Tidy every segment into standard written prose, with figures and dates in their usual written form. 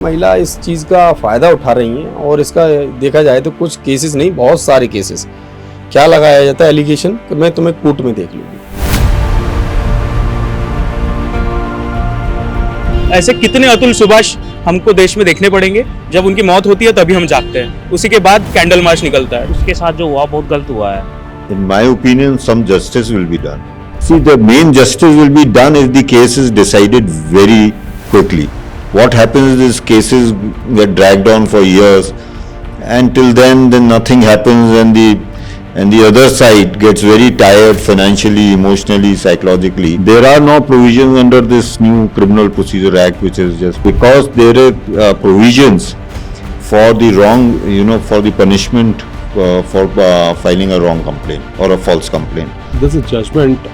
महिला इस चीज़ का फ़ायदा उठा रही हैं और इसका देखा जाए तो कुछ केसेस नहीं, बहुत सारे केसेस क्या लगाया जाता है एलिगेशन कि मैं तुम्हें कोर्ट में देख लूँगी। ऐसे कितने अतुल सुभाष हमको देश में देखने पड़ेंगे? जब उनकी मौत होती है तभी हम जागते हैं, उसी के बाद कैंडल मार्च निकलता है। उसके साथ जो हुआ बहुत गलत हुआ है। In my opinion, some justice will be done. See, the main justice will be done if the case is decided very quickly. What happens is cases get dragged on for years, and till then nothing happens, and the other side gets very tired financially, emotionally, psychologically. There are no provisions under this new Criminal Procedure Act, which is just because there are provisions for the wrong, for the punishment for filing a wrong complaint or a false complaint. There's a judgment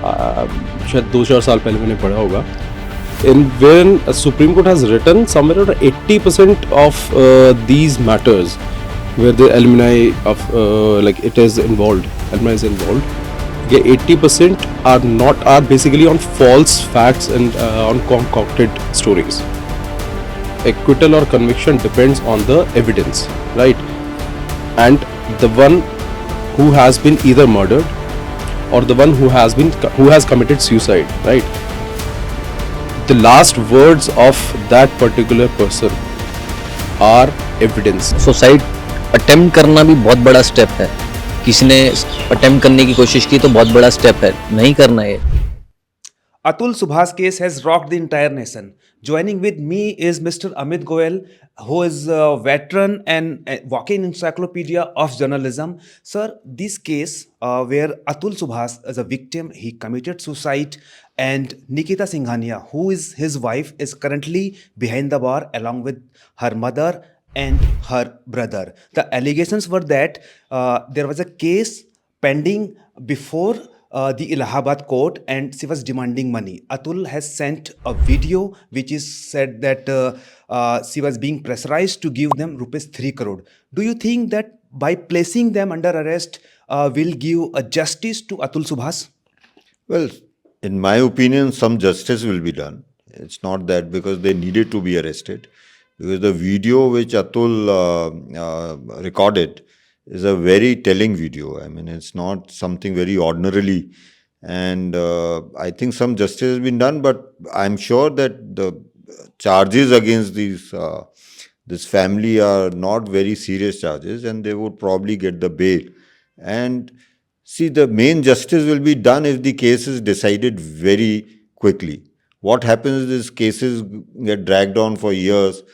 शायद 2-4 साल पहले मैंने पढ़ा होगा in wherein Supreme Court has written somewhere around 80% of these matters where the alumni of like it is involved, alumni is involved. Yeah, 80% are basically on false facts and on concocted stories. Acquittal or conviction depends on the evidence, right? And the one who has been either murdered or the one who has committed suicide, right? The last words of that particular person are evidence. Suicide attempt करना भी बहुत बड़ा step है। किसी ने attempt करने की कोशिश की तो बहुत बड़ा स्टेप है, नहीं करना है। Atul Subhas case has rocked the entire nation. Joining with me is Mr. Amit Goel, who is a veteran and a walking encyclopedia of journalism. Sir, this case where Atul Subhas as a victim, he committed suicide, and Nikita Singhania, who is his wife, is currently behind the bar along with her mother and her brother. The allegations were that there was a case pending before the Allahabad court and she was demanding money. Atul has sent a video which is said that she was being pressurized to give them rupees 3 crore. Do you think that by placing them under arrest will give a justice to Atul Subhas? Well, in my opinion, some justice will be done. It's not that because they needed to be arrested. Because the video which Atul recorded is a very telling video. I mean, it's not something very ordinarily. And I think some justice has been done, but I'm sure that the charges against this family are not very serious charges, and they would probably get the bail. And see, the main justice will be done if the case is decided very quickly. What happens is cases get dragged on for years,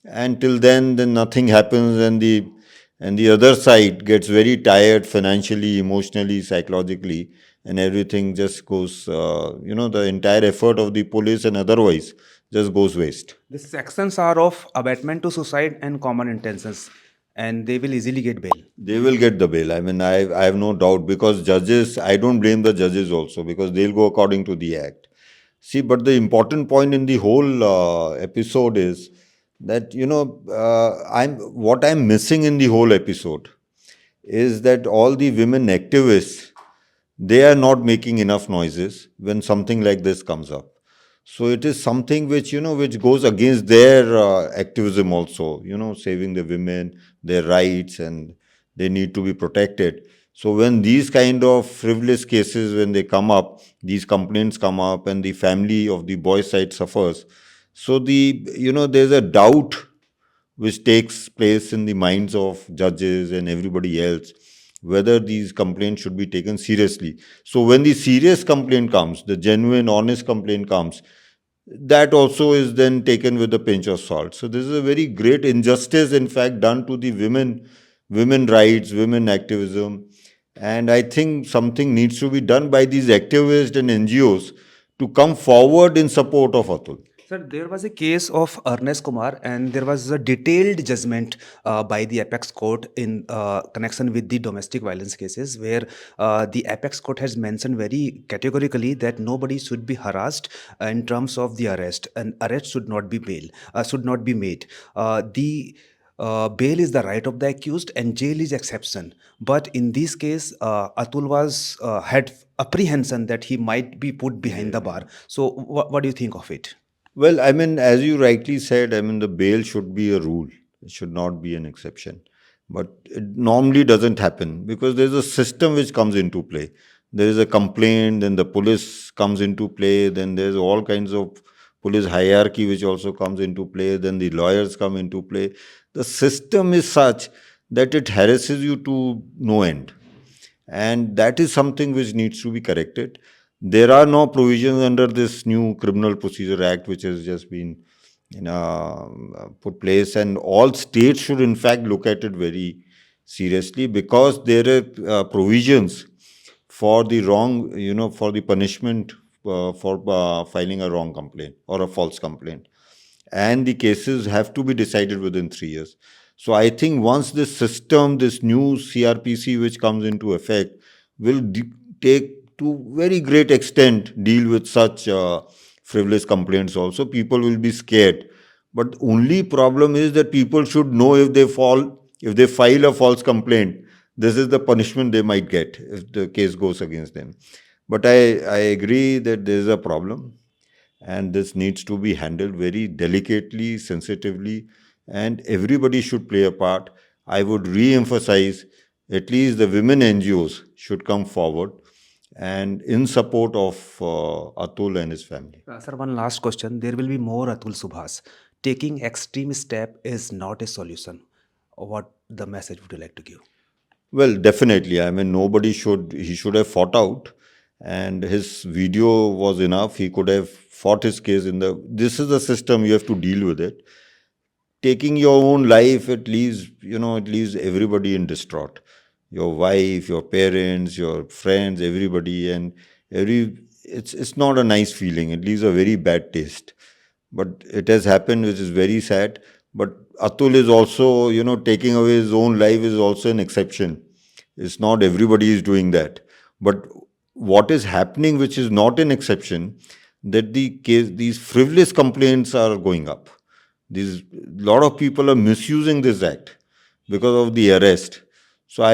and till then nothing happens, and the other side gets very tired financially, emotionally, psychologically, and everything just goes, the entire effort of the police and otherwise just goes waste. The sections are of abatement to suicide and common intentions, and they will easily get bail. They will get the bail. I mean, I have no doubt, because judges, I don't blame the judges also, because they'll go according to the act. See, but the important point in the whole episode is that, what I'm missing in the whole episode is that all the women activists, they are not making enough noises when something like this comes up. So it is something which, which goes against their activism also, saving the women, their rights, and they need to be protected. So when these kind of frivolous cases, when they come up, these complaints come up, and the family of the boy side suffers, so there's a doubt which takes place in the minds of judges and everybody else, whether these complaints should be taken seriously. So when the serious complaint comes, the genuine, honest complaint comes, that also is then taken with a pinch of salt. So this is a very great injustice, in fact, done to the women rights, women activism. And I think something needs to be done by these activists and NGOs to come forward in support of Atul. Sir, there was a case of Ernest Kumar, and there was a detailed judgment by the Apex Court in connection with the domestic violence cases, where the Apex Court has mentioned very categorically that nobody should be harassed in terms of the arrest, and arrest should not be made. Bail is the right of the accused, and jail is exception. But in this case, Atul had apprehension that he might be put behind the bar. So, what do you think of it? Well, I mean, as you rightly said, I mean, the bail should be a rule. It should not be an exception. But it normally doesn't happen because there's a system which comes into play. There is a complaint, then the police comes into play, then there's all kinds of police hierarchy which also comes into play, then the lawyers come into play. The system is such that it harasses you to no end. And that is something which needs to be corrected. There are no provisions under this new Criminal Procedure Act, which has just been put place, and all states should in fact look at it very seriously because there are provisions for the wrong, for the punishment for filing a wrong complaint or a false complaint, and the cases have to be decided within 3 years. So I think once this system, this new CRPC which comes into effect, will take to very great extent deal with such frivolous complaints also, people will be scared. But only problem is that people should know if they file a false complaint, this is the punishment they might get if the case goes against them. But I agree that there is a problem and this needs to be handled very delicately, sensitively, and everybody should play a part. I would re-emphasize at least the women NGOs should come forward and in support of Atul and his family. Sir, one last question. There will be more Atul Subhas. Taking extreme step is not a solution. What the message would you like to give? Well, definitely. I mean, he should have fought out, and his video was enough. He could have fought his case this is the system, you have to deal with it. Taking your own life, it leaves everybody in distraught. Your wife, your parents, your friends, everybody, and it's not a nice feeling. It leaves a very bad taste. But it has happened, which is very sad. But Atul is also, taking away his own life is also an exception. It's not everybody is doing that. But what is happening, which is not an exception, that these frivolous complaints are going up. Lot of people are misusing this act because of the arrest. So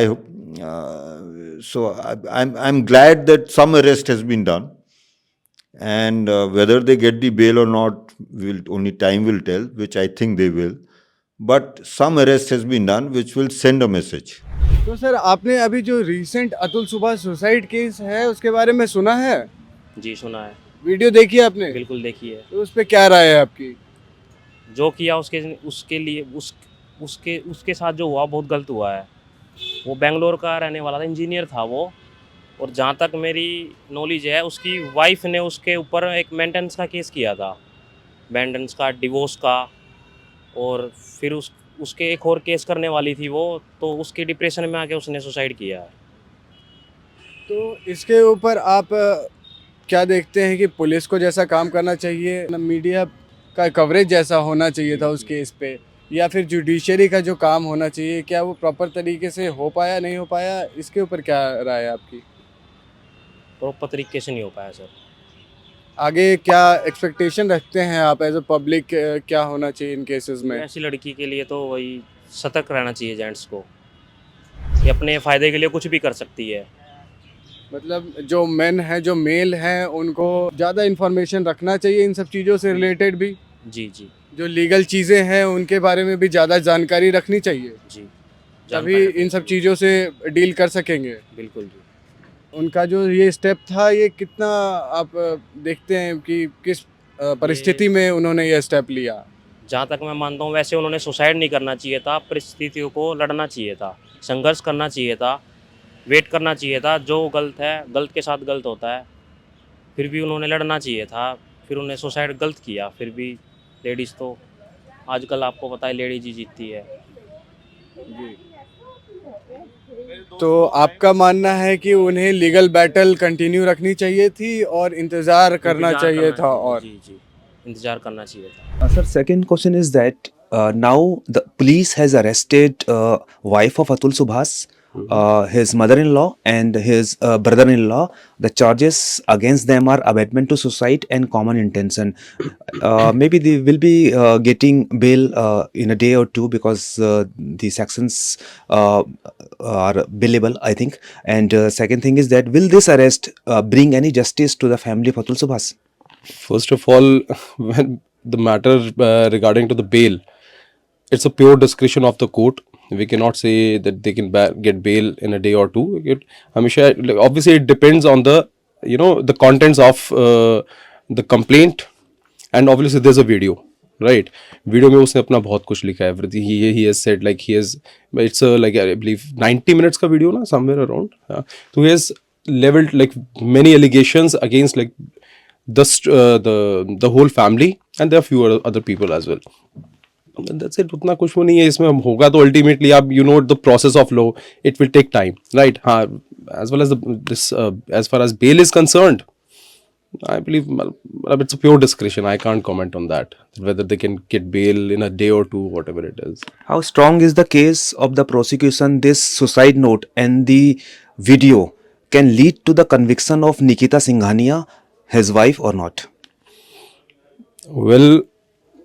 I'm glad that some arrest has been done, and whether they get the bail or not, only time will tell, which I think they will. But some arrest has been done, which will send a message. तो sir आपने अभी जो recent Atul Subhash suicide case है उसके बारे में सुना है? जी सुना है, वीडियो देखी है आपने? बिल्कुल देखी है। तो उस पे क्या राय है आपकी? जो किया उसके लिए उसके साथ जो हुआ बहुत गलत हुआ है। वो बेंगलोर का रहने वाला था, इंजीनियर था वो, और जहाँ तक मेरी नॉलेज है उसकी वाइफ ने उसके ऊपर एक मेंटेनेंस का केस किया था, मेंटेनेंस का, डिवोर्स का, और फिर उसके एक और केस करने वाली थी वो, तो उसके डिप्रेशन में आके उसने सुसाइड किया है। तो इसके ऊपर आप क्या देखते हैं कि पुलिस को जैसा काम करना चाहिए, मीडिया का कवरेज जैसा होना चाहिए था उस केस पे, या फिर जुडिशरी का जो काम होना चाहिए, क्या वो प्रॉपर तरीके से हो पाया, नहीं हो पाया? इसके ऊपर क्या राय है आपकी? प्रॉपर तरीके से नहीं हो पाया सर। आगे क्या एक्सपेक्टेशन रखते हैं आप एज अ पब्लिक, क्या होना चाहिए इन केसेस में? ऐसी लड़की के लिए तो वही सतर्क रहना चाहिए जेंट्स को, ये अपने फ़ायदे के लिए कुछ भी कर सकती है। मतलब जो मेन है, जो मेल हैं, उनको ज़्यादा इन्फॉर्मेशन रखना चाहिए इन सब चीज़ों से रिलेटेड भी। जी जी जो लीगल चीज़ें हैं उनके बारे में भी ज़्यादा जानकारी रखनी चाहिए, जी, तभी इन सब चीज़ों से डील कर सकेंगे। बिल्कुल जी। उनका जो ये स्टेप था, ये कितना आप देखते हैं कि किस परिस्थिति में उन्होंने ये स्टेप लिया? जहाँ तक मैं मानता हूँ वैसे उन्होंने सुसाइड नहीं करना चाहिए था, परिस्थितियों को लड़ना चाहिए था, संघर्ष करना चाहिए था, वेट करना चाहिए था। जो गलत है, गलत के साथ गलत होता है, फिर भी उन्होंने लड़ना चाहिए था, फिर उन्होंने सुसाइड गलत किया। फिर भी लेडीज़ तो आजकल आपको पता है लेडीज ही जीतती है। तो आपका मानना है कि उन्हें लीगल बैटल कंटिन्यू रखनी चाहिए थी और इंतज़ार करना चाहिए था? और जी जी, इंतज़ार करना चाहिए था। Sir, second question is that now the police has arrested wife of Atul Subhas, his mother-in-law and his brother-in-law. The charges against them are abetment to suicide and common intention. Maybe they will be getting bail in a day or two because the sections are bailable, I think. And second thing is that will this arrest bring any justice to the family of Atul Subhas? First of all, when the matter regarding to the bail, it's a pure discretion of the court. We cannot say that they can get bail in a day or two. Obviously, it depends on the the contents of the complaint, and obviously there's a video, right? Video में उसने अपना बहुत कुछ लिखा है. Everything he has said, like he has, it's a like I believe 90 minutes का video ना, somewhere around. So he has leveled like many allegations against like the whole family, and there are few other people as well. That's it. उतना कुछ वो नहीं है इसमें. होगा तो ultimately आप the process of law, it will take time, right? हाँ, as well as as far as bail is concerned, I believe it's a pure discretion. I can't comment on that, whether they can get bail in a day or two, whatever it is. How strong is the case of the prosecution? This suicide note and the video can lead to the conviction of Nikita Singhania, his wife, or not? Well,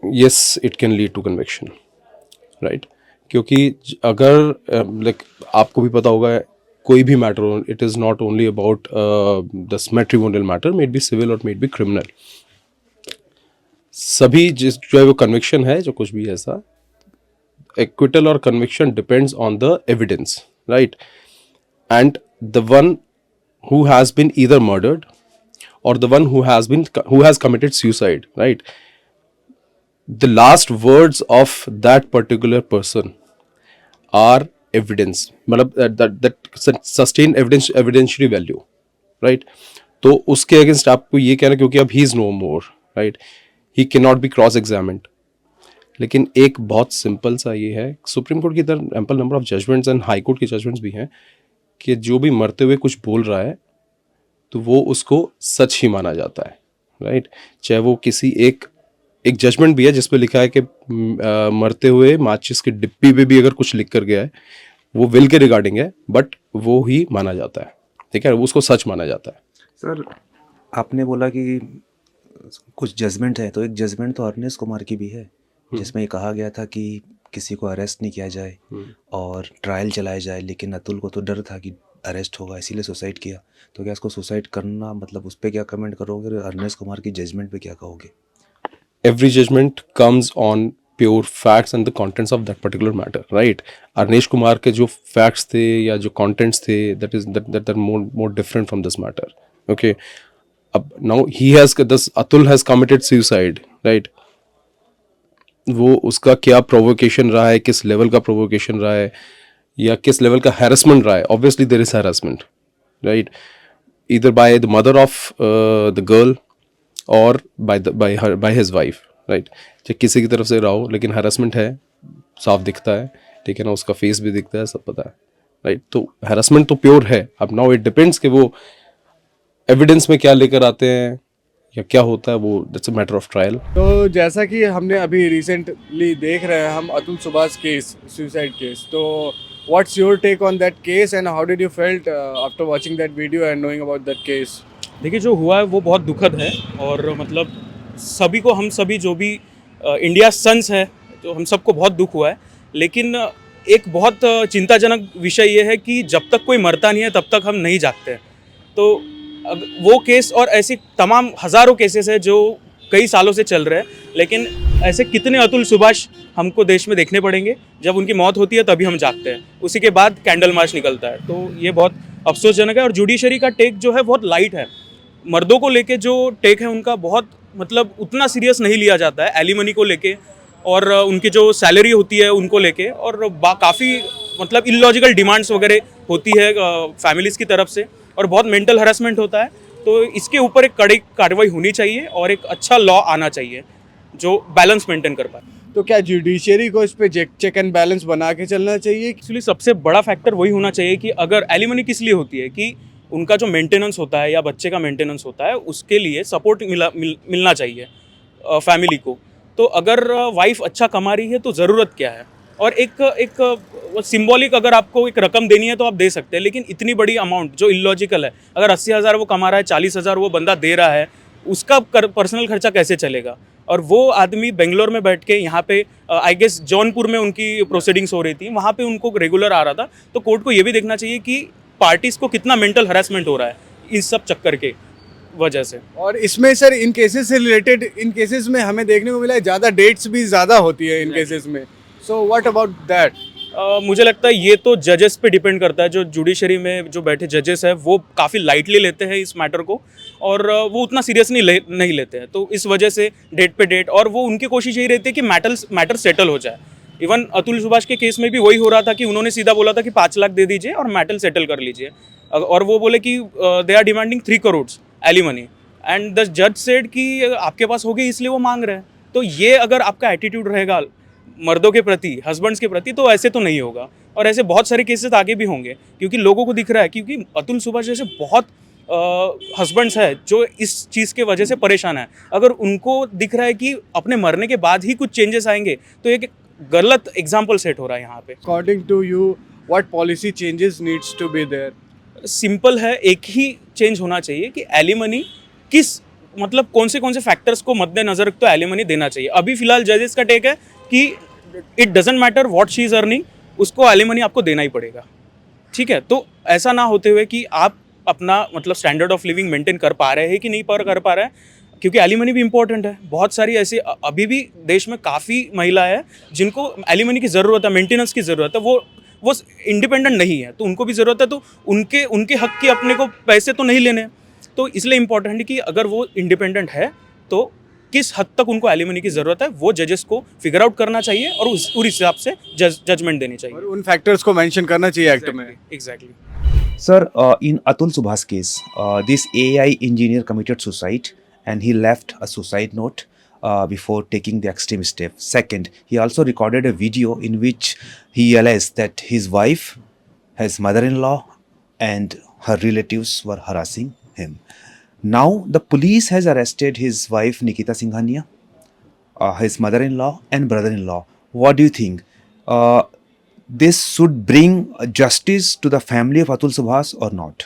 yes, it can lead to conviction, right? क्योंकि अगर like आपको भी पता होगा, कोई भी matter हो, it is not only about this matrimonial matter, may it be civil or may it be criminal. सभी जो है वो conviction है, जो कुछ भी ऐसा, acquittal or conviction depends on the evidence, right? And the one who has been either murdered or the one who has committed suicide, right? The last words of that particular person are evidence, मतलब that sustained evidentiary value, right? तो उसके against आपको ये कहना, क्योंकि अब he is no more, right? He cannot be cross examined. लेकिन एक बहुत सिंपल सा ये है, सुप्रीम कोर्ट की तरह ample number of judgements and high court की जजमेंट्स भी हैं कि जो भी मरते हुए कुछ बोल रहा है तो वो उसको सच ही माना जाता है, राइट? चाहे वो किसी एक जजमेंट भी है जिसपे लिखा है कि मरते हुए माचिस के डिब्बी पे भी अगर कुछ लिख कर गया है, वो विल के रिगार्डिंग है, बट वो ही माना जाता है, ठीक है? उसको सच माना जाता है. सर, आपने बोला कि कुछ जजमेंट है, तो एक जजमेंट तो अर्नेस्ट कुमार की भी है जिसमें ये कहा गया था कि किसी को अरेस्ट नहीं किया जाए और ट्रायल चलाया जाए, लेकिन अतुल को तो डर था कि अरेस्ट होगा, इसीलिए सुसाइड किया. तो क्या इसको सुसाइड करना, मतलब उस पर क्या कमेंट करोगे? अर्नेस्ट कुमार की जजमेंट पे क्या कहोगे? Every judgment comes on pure facts and the contents of that particular matter, right? Arnesh Kumar के जो facts थे या जो contents थे, that are more different from this matter. Okay, अब now Atul has committed suicide, right? वो उसका क्या provocation रहा है, किस level का provocation रहा है, या किस level का harassment रहा है? Obviously there is harassment, right? Either by the mother of the girl और by his wife, right? चाहे किसी की तरफ से रहा हो, लेकिन harassment है, साफ दिखता है, ठीक है ना? उसका फेस भी दिखता है, सब पता है, राइट? तो harassment तो प्योर है. अब now it depends कि वो एविडेंस में क्या लेकर आते हैं या क्या होता है, वो that's a matter of trial. तो जैसा कि हमने अभी रिसेंटली देख रहे हैं हम Atul Subhash case, suicide case, तो what's your take on that case and how did you felt after watching that video and knowing about that case? देखिए, जो हुआ है वो बहुत दुखद है, और मतलब सभी को, हम सभी जो भी इंडिया सन्स है, तो हम सबको बहुत दुख हुआ है. लेकिन एक बहुत चिंताजनक विषय ये है कि जब तक कोई मरता नहीं है तब तक हम नहीं जागते हैं. तो वो केस और ऐसी तमाम हज़ारों केसेस है जो कई सालों से चल रहे हैं, लेकिन ऐसे कितने अतुल सुभाष हमको देश में देखने पड़ेंगे. जब उनकी मौत होती है तभी हम जागते हैं, उसी के बाद कैंडल मार्च निकलता है. तो ये बहुत अफसोसजनक है. और जुडिशरी का टेक जो है बहुत लाइट है. मर्दों को लेके जो टेक है उनका बहुत, मतलब उतना सीरियस नहीं लिया जाता है, एलिमनी को लेके और उनकी जो सैलरी होती है उनको लेके, और काफ़ी मतलब इलॉजिकल डिमांड्स वगैरह होती है फैमिलीज़ की तरफ से, और बहुत मेंटल हरासमेंट होता है. तो इसके ऊपर एक कड़ी कार्रवाई होनी चाहिए और एक अच्छा लॉ आना चाहिए जो बैलेंस मेंटेन कर पाए. तो क्या जुडिशरी को इस पे चेक एंड बैलेंस बना के चलना चाहिए? एक्चुअली सबसे बड़ा फैक्टर वही होना चाहिए कि अगर एलिमनी किस लिए होती है कि उनका जो मेंटेनेंस होता है या बच्चे का मेंटेनेंस होता है, उसके लिए सपोर्ट मिलना चाहिए फैमिली को. तो अगर वाइफ अच्छा कमा रही है तो ज़रूरत क्या है? और एक सिंबॉलिक अगर आपको एक रकम देनी है तो आप दे सकते हैं, लेकिन इतनी बड़ी अमाउंट जो इलॉजिकल है, अगर 80,000 वो कमा रहा है, 40,000 वो बंदा दे रहा है, उसका पर्सनल खर्चा कैसे चलेगा? और वो आदमी बेंगलोर में बैठ के यहाँ पे आई गेस जौनपुर में उनकी प्रोसीडिंग्स हो रही थी, वहाँ पे उनको रेगुलर आ रहा था. तो कोर्ट को ये भी देखना चाहिए कि पार्टीज़ को कितना मेंटल हरासमेंट हो रहा है इस सब चक्कर के. वजह से। और इसमें सर इन केसेस से रिलेटेड, इन केसेस में हमें देखने को मिला है ज़्यादा डेट्स भी ज़्यादा होती है इन केसेस में। So what about that? मुझे लगता है ये तो जजेस पे डिपेंड करता है। जो जुडिशरी में जो बैठे जजेस हैं वो काफ़ी लाइटली लेते हैं इस मैटर को, और वो उतना सीरियस नहीं लेते हैं। तो इस वजह से डेट पे डेट, और वो उनकी कोशिश यही रहती है कि मैटर सेटल हो जाए। इवन अतुल सुभाष के केस में भी वही हो रहा था कि उन्होंने सीधा बोला था कि 5 लाख दे दीजिए और मैटर सेटल कर लीजिए, और वो बोले कि they are demanding 3 crore alimony, and the जज सेड कि आपके पास होगी इसलिए वो मांग रहे हैं। तो ये अगर आपका एटीट्यूड रहेगा मर्दों के प्रति, हस्बैंड्स के प्रति, तो ऐसे तो नहीं होगा। और ऐसे बहुत सारे केसेस आगे भी होंगे, क्योंकि लोगों को दिख रहा है, क्योंकि अतुल सुभाष जैसे बहुत हस्बैंड्स हैं जो इस चीज़ के वजह से परेशान है। अगर उनको दिख रहा है कि अपने मरने के बाद ही कुछ चेंजेस आएंगे, तो एक गलत एग्जाम्पल सेट हो रहा है यहाँ पे। According to you what policy changes needs to be there? Simple है, एक ही चेंज होना चाहिए कि एलिमनी किस, मतलब कौन से फैक्टर्स को मद्देनजर रख तो एलिमनी देना चाहिए। अभी फिलहाल जजेस का टेक है कि it doesn't matter what she is earning, उसको एलिमनी आपको देना ही पड़ेगा। ठीक है, तो ऐसा ना होते हुए कि आप अपना मतलब स्टैंडर्ड ऑफ लिविंग मेंटेन कर पा रहे हैं कि नहीं कर पा रहे हैं, क्योंकि एलिमनी भी इंपॉर्टेंट है। बहुत सारी ऐसी अभी भी देश में काफ़ी महिला है जिनको एलिमनी की ज़रूरत है, मेंटेनेंस की ज़रूरत है, वो इंडिपेंडेंट नहीं है, तो उनको भी ज़रूरत है। तो उनके हक के अपने को पैसे तो नहीं लेने, तो इसलिए इम्पॉर्टेंट है कि अगर वो इंडिपेंडेंट है तो किस हद तक उनको एलिमनी की ज़रूरत है, वो जजेस को फिगर आउट करना चाहिए और उस हिसाब से जजमेंट देनी चाहिए, और उन फैक्टर्स को मेंशन करना चाहिए एक्ट में। Exactly. Sir, in Atul Subha's case, this AI engineer committed suicide and he left a suicide note before taking the extreme step. Second, he also recorded a video in which he alleged that his wife, his mother-in-law, and her relatives were harassing him. Now, the police has arrested his wife Nikita Singhania, his mother-in-law, and brother-in-law. What do you think? This should bring justice to the family of Atul Subhas or not?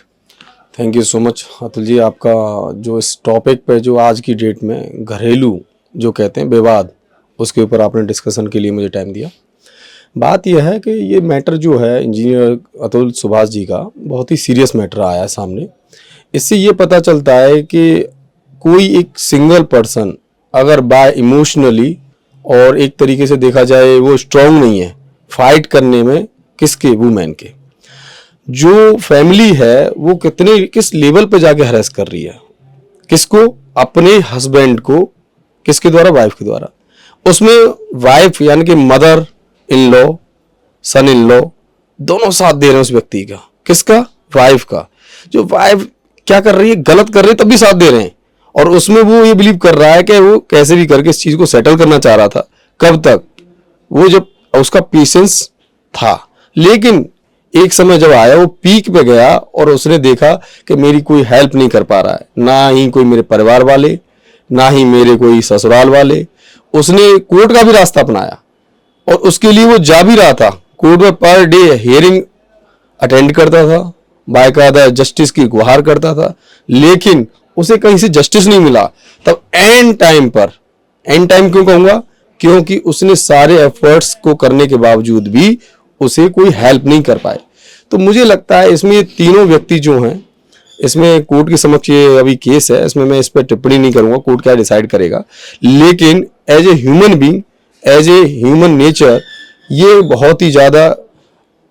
Thank you so much Atul ji, आपका जो इस topic पे जो आज की date में घरेलू जो कहते हैं विवाद, उसके ऊपर आपने डिस्कशन के लिए मुझे टाइम दिया। बात यह है कि ये मैटर जो है इंजीनियर अतुल सुभाष जी का बहुत ही सीरियस मैटर आया है सामने। इससे ये पता चलता है कि कोई एक सिंगल पर्सन अगर बाय इमोशनली और एक तरीके से देखा जाए वो स्ट्रांग नहीं है फाइट करने में, किसके, वुमेन के। जो फैमिली है वो किस लेवल पे जाके हरेस कर रही है, किसको, अपने हस्बैंड को, किसके द्वारा, वाइफ के द्वारा। उसमें वाइफ यानी कि mother in law, son in law दोनों साथ दे रहे हैं उस व्यक्ति का। किसका? वाइफ का। जो वाइफ क्या कर रही है, गलत कर रही है, तब भी साथ दे रहे हैं, और उसमें वो ये बिलीव कर रहा है कि वो कैसे भी करके इस चीज को सेटल करना चाह रहा था। कब तक? वो जब उसका पेशेंस था, लेकिन एक समय जब आया वो पीक पे गया और उसने देखा कि मेरी कोई हेल्प नहीं कर पा रहा है, ना ही कोई मेरे परिवार वाले, ना ही मेरे कोई ससुराल वाले। उसने कोर्ट का भी रास्ता अपनाया और उसके लिए वो जा भी रहा था कोर्ट में, पर डे हियरिंग अटेंड करता था, बाकायदा जस्टिस की गुहार करता था, लेकिन उसे कहीं से जस्टिस नहीं मिला। तब एंड टाइम पर, एंड टाइम क्यों कहूंगा, क्योंकि उसने सारे एफर्ट्स को करने के बावजूद भी उसे कोई हेल्प नहीं कर पाए। तो मुझे लगता है इसमें ये तीनों व्यक्ति जो हैं, इसमें कोर्ट के समक्ष ये अभी केस है, इसमें मैं इस पर टिप्पणी नहीं करूंगा, कोर्ट क्या डिसाइड करेगा। लेकिन as a human being, as a human nature, ये बहुत ही ज्यादा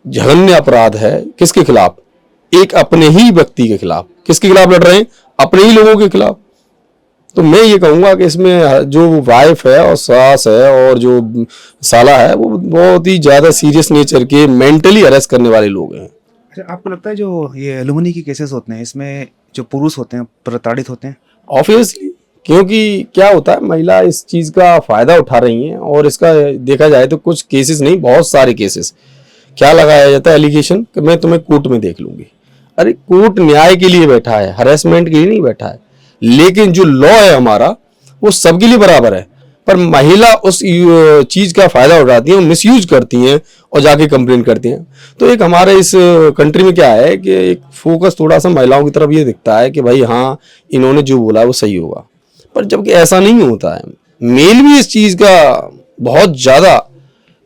जघन्य अपराध है। किसके खिलाफ? एक अपने ही व्यक्ति के खिलाफ। किसके खिलाफ लड़ रहे हैं? अपने ही लोगों के खिलाफ। तो मैं ये कहूंगा कि इसमें जो वाइफ है और सास है और जो साला है वो बहुत ही ज्यादा सीरियस नेचर के मेंटली अरेस्ट करने वाले लोग हैं। अच्छा, आपको लगता है जो ये एलुमनी के केसेस होते हैं इसमें जो पुरुष होते हैं प्रताड़ित होते हैं? ऑब्वियसली, क्योंकि क्या होता है, महिला इस चीज का फायदा उठा रही हैं, और इसका देखा जाए तो कुछ केसेस नहीं, बहुत सारे केसेस क्या लगाया जाता है एलिगेशन कि मैं तुम्हें कोर्ट में देख लूंगी। अरे कोर्ट न्याय के लिए बैठा है, हरेसमेंट के लिए नहीं बैठा है। लेकिन जो लॉ है हमारा वो सबके लिए बराबर है, पर महिला उस चीज का फायदा उठाती है, मिसयूज करती हैं और जाके कंप्लेन करती हैं। तो एक हमारे इस कंट्री में क्या है कि एक फोकस थोड़ा सा महिलाओं की तरफ ये दिखता है कि भाई हाँ इन्होंने जो बोला वो सही होगा, पर जबकि ऐसा नहीं होता है। मेल भी इस चीज का बहुत ज्यादा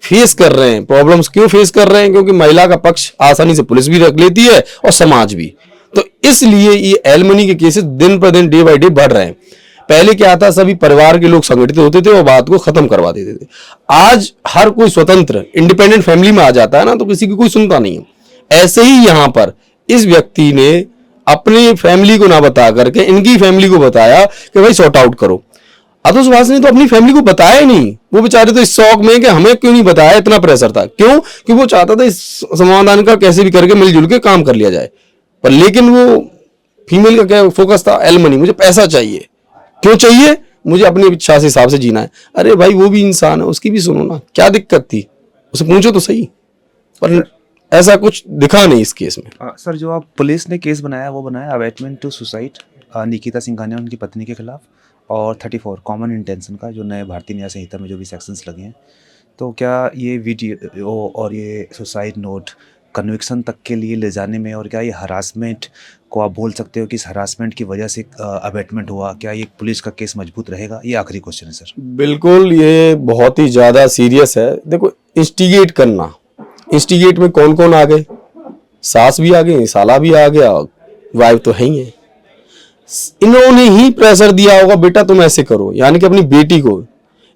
फेस कर रहे हैं। प्रॉब्लम्स क्यों फेस कर रहे हैं? क्योंकि महिला का पक्ष आसानी से पुलिस भी रख लेती है और समाज भी। तो इसलिए ये एलिमनी के केसेस दिन पर दिन डे बाय डे बढ़ रहे हैं। पहले क्या था, सभी परिवार के लोग संगठित होते थे और बात को खत्म करवा देते थे। आज हर कोई स्वतंत्र इंडिपेंडेंट फैमिली में आ जाता है ना, तो किसी की कोई सुनता नहीं है। ऐसे ही यहां पर इस व्यक्ति ने अपनी फैमिली को ना बता करके इनकी फैमिली को बताया कि भाई सॉर्ट आउट करो। अतुल सुभाष ने तो अपनी फैमिली को बताया ही नहीं। वो बेचारे तो इस शौक में कि हमें क्यों नहीं बताया, इतना प्रेशर था। क्यों? कि वो चाहता था इस समाधान का कैसे भी करके मिलजुल के काम कर लिया जाए। पर लेकिन वो फीमेल का क्या फोकस था, एलिमनी, मुझे पैसा चाहिए। क्यों चाहिए? मुझे अपनी इच्छा से हिसाब से जीना है। अरे भाई वो भी इंसान है, उसकी भी सुनो ना, क्या दिक्कत थी, उसे पूछो तो सही। पर ऐसा कुछ दिखा नहीं इस केस में। सर, जो आप पुलिस ने केस बनाया वो बनाया abetment to suicide Nikita Singhania उनकी पत्नी के खिलाफ, और 34 कॉमन इंटेंशन का, जो नए भारतीय न्याय संहिता में जो भी सेक्शंस लगे हैं। तो क्या ये वीडियो और ये सुसाइड नोट कन्विक्शन तक के लिए ले जाने में, और क्या ये हरासमेंट को आप बोल सकते हो कि इस हरासमेंट की वजह से अबेटमेंट हुआ, क्या ये पुलिस का केस मजबूत रहेगा? ये आखिरी क्वेश्चन है सर। बिल्कुल, ये बहुत ही ज्यादा सीरियस है। देखो, इंस्टिगेट करना, इंस्टिगेट में कौन कौन आ गए? सास भी आ गई, साला भी आ गया, वाइफ तो है ही है। इन्होंने ही प्रेशर दिया होगा, बेटा तुम ऐसे करो। यानी कि अपनी बेटी को,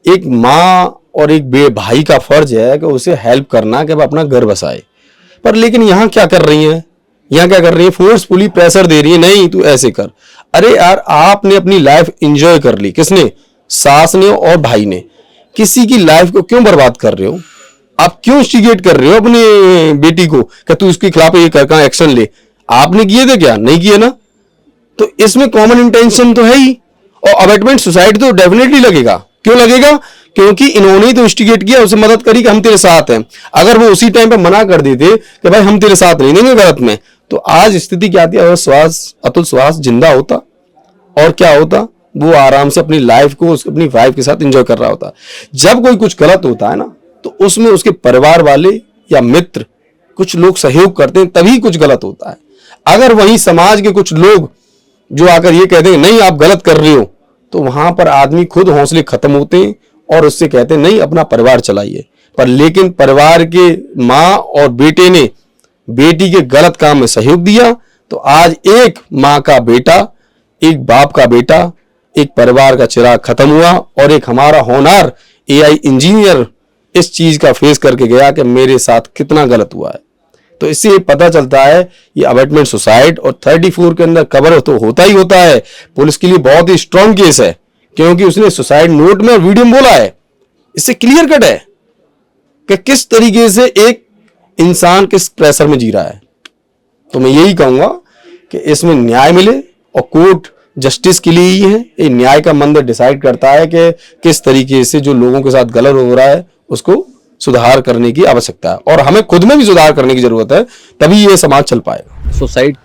एक माँ और एक भाई का फर्ज है कि उसे हेल्प करना कि वह अपना घर बसाए। पर लेकिन यहाँ क्या कर रही हैं? यहाँ क्या कर रही है? फोर्सफुली प्रेशर दे रही है, नहीं तू ऐसे कर। अरे यार, आपने अपनी लाइफ एंजॉय कर ली, किसने? सास ने और भाई ने। किसी की लाइफ को क्यों बर्बाद कर रहे हो? आप क्यों इंस्टिगेट कर रहे हो अपनी बेटी को कि तू इसके खिलाफ ये कर, एक्शन ले? आपने किए थे क्या? नहीं किए ना। तो इसमें कॉमन इंटेंशन तो है ही, और अबेटमेंट सुसाइड तो डेफिनेटली लगेगा। क्यों लगेगा? क्योंकि इन्होंने ही तो इंस्टिगेट किया, उसे मदद करी कि हम तेरे साथ हैं। अगर वो उसी टाइम पे मना कर देते कि भाई हम तेरे साथ नहीं देंगे गलत में, तो आज स्थिति क्या थी? अतुल सुभाष जिंदा होता और क्या होता? वो आराम से अपनी लाइफ को अपनी वाइफ के साथ एंजॉय कर रहा होता। जब कोई कुछ गलत होता है ना, तो उसमें उसके परिवार वाले या मित्र कुछ लोग सहयोग करते हैं, तभी कुछ गलत होता है। अगर वहीं समाज के कुछ लोग जो आकर ये कहते हैं नहीं आप गलत कर रहे हो, तो वहां पर आदमी खुद हौसले खत्म होते हैं और उससे कहते हैं नहीं अपना परिवार चलाइए। पर लेकिन परिवार के माँ और बेटे ने बेटी के गलत काम में सहयोग दिया, तो आज एक माँ का बेटा, एक बाप का बेटा, एक परिवार का चिराग खत्म हुआ, और एक हमारा होनहार एआई इंजीनियर इस चीज का फेस करके गया कि मेरे साथ कितना गलत हुआ है। तो इससे ये पता चलता है ये अबेटमेंट सुसाइड और 34 के अंदर कवर तो होता ही होता है। पुलिस के लिए बहुत ही स्ट्रॉन्ग केस है, क्योंकि उसने सुसाइड नोट में और वीडियो में बोला है। इससे क्लियर कट है कि किस तरीके से एक इंसान किस प्रेशर में जी रहा है। तो मैं यही कहूंगा कि इसमें न्याय मिले, और कोर्ट जस्टिस के लिए ही है। ये न्याय का मंदिर डिसाइड करता है कि किस तरीके से जो लोगों के साथ गलत हो रहा है उसको सुधार करने की आवश्यकता है, और हमें खुद में भी सुधार करने की जरूरत है, तभी ये समाज चल पाएगा। सुसाइड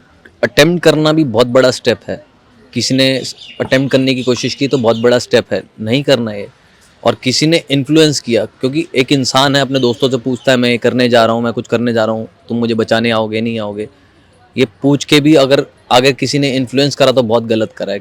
अटेम्प्ट करना भी बहुत बड़ा स्टेप है। किसी ने अटेम्प्ट करने की कोशिश की तो बहुत बड़ा स्टेप है, नहीं करना है। और किसी ने इन्फ्लुएंस किया, क्योंकि एक इंसान है अपने दोस्तों से पूछता है मैं करने जा रहा हूँ, मैं कुछ करने जा रहा हूँ, तुम मुझे बचाने आओगे नहीं आओगे, ये पूछ के भी अगर किसी ने इन्फ्लुएंस करा तो बहुत गलत करा है।